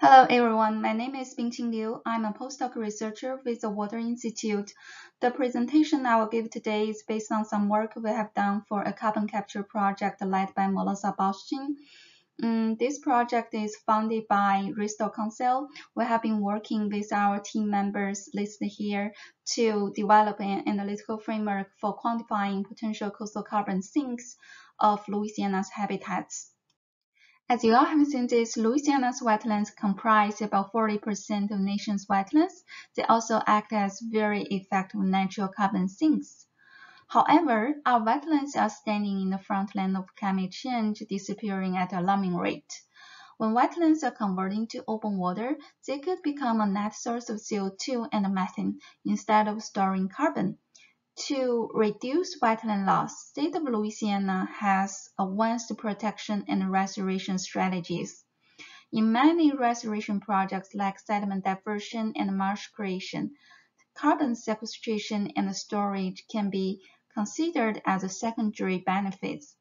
Hello everyone, my name is Bingqing Liu. I'm a postdoc researcher with the Water Institute. The presentation I will give today is based on some work we have done for a carbon capture project led by Melissa Bingqing. This project is funded by Bristol Council. We have been working with our team members listed here to develop an analytical framework for quantifying potential coastal carbon sinks of Louisiana's habitats. As you all have seen this, Louisiana's wetlands comprise about 40% of the nation's wetlands. They also act as very effective natural carbon sinks. However, our wetlands are standing in the front line of climate change, disappearing at an alarming rate. When wetlands are converting to open water, they could become a net source of CO2 and methane instead of storing carbon. To reduce wetland loss, the state of Louisiana has advanced protection and restoration strategies. In many restoration projects like sediment diversion and marsh creation, carbon sequestration and storage can be considered as secondary benefits.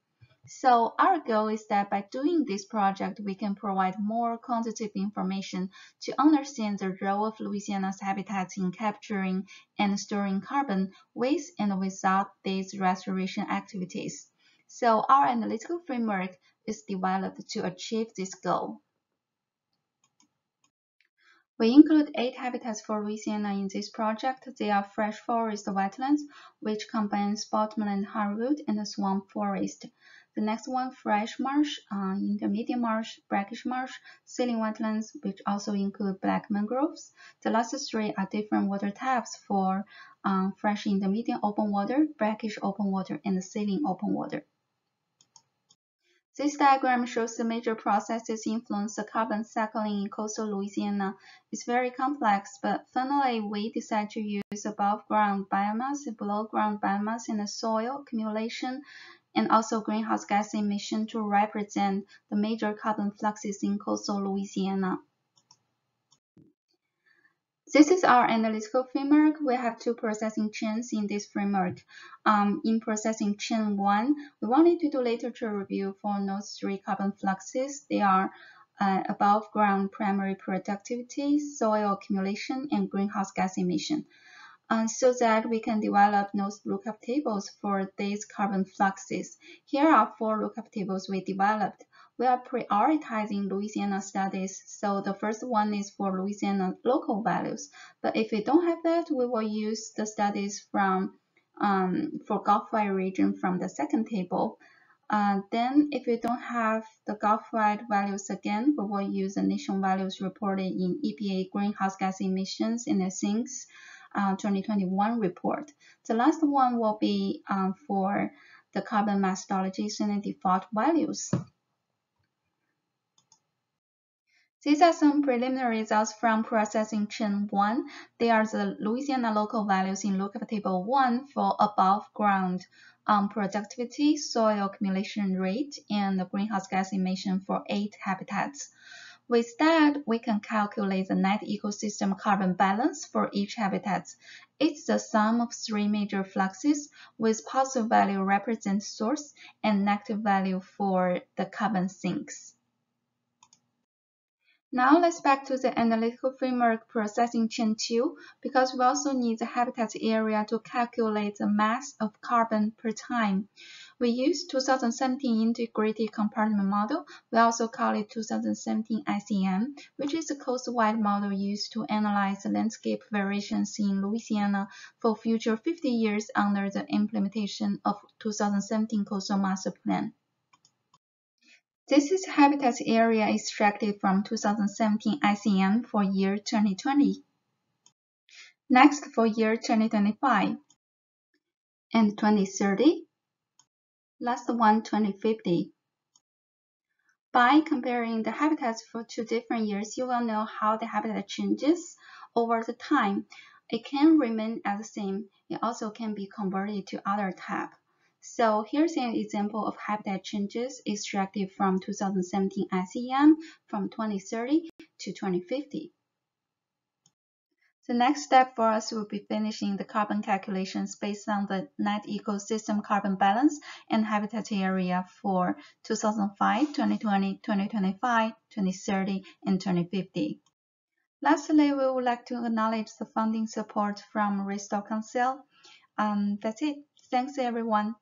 So our goal is that by doing this project, we can provide more quantitative information to understand the role of Louisiana's habitats in capturing and storing carbon with and without these restoration activities. So our analytical framework is developed to achieve this goal. We include 8 habitats for Louisiana in this project. They are fresh forest wetlands, which combines bottomland hardwood and swamp forest. The next one, fresh marsh, intermediate marsh, brackish marsh, ceiling wetlands, which also include black mangroves. The last 3 are different water types for fresh intermediate open water, brackish open water, and ceiling open water. This diagram shows the major processes influence the carbon cycling in coastal Louisiana. It's very complex, but finally we decide to use above-ground biomass, below-ground biomass, and soil accumulation, and also greenhouse gas emission to represent the major carbon fluxes in coastal Louisiana. This is our analytical framework. We have 2 processing chains in this framework. In processing chain 1, we wanted to do literature review for those 3 carbon fluxes. They are above ground primary productivity, soil accumulation, and greenhouse gas emission. So that we can develop those lookup tables for these carbon fluxes. Here are 4 lookup tables we developed. We are prioritizing Louisiana studies, so the first one is for Louisiana local values. But if we don't have that, we will use the studies from for Gulf-wide region from the second table. Then if we don't have the Gulf-wide values again, we will use the nation values reported in EPA greenhouse gas emissions in the sinks 2021 report. The last one will be for the carbon methodologies and the default values. These are some preliminary results from processing chain 1. They are the Louisiana local values in lookup table 1 for above ground productivity, soil accumulation rate, and the greenhouse gas emission for 8 habitats. With that, we can calculate the net ecosystem carbon balance for each habitat. It's the sum of 3 major fluxes, with positive value represents source and negative value for the carbon sinks. Now let's back to the analytical framework processing chain 2, because we also need the habitat area to calculate the mass of carbon per time. We use 2017 integrated compartment model. We also call it 2017 ICM, which is a coast-wide model used to analyze the landscape variations in Louisiana for future 50 years under the implementation of 2017 Coastal Master Plan. This is habitat area extracted from 2017 ICM for year 2020. Next for year 2025 and 2030. Last one, 2050. By comparing the habitats for 2 different years, you will know how the habitat changes over the time. It can remain as the same. It also can be converted to other type. So here's an example of habitat changes extracted from 2017 ICM from 2030 to 2050. The next step for us will be finishing the carbon calculations based on the net ecosystem carbon balance and habitat area for 2005, 2020, 2025, 2030, and 2050. Lastly, we would like to acknowledge the funding support from Restore Council. That's it. Thanks, everyone.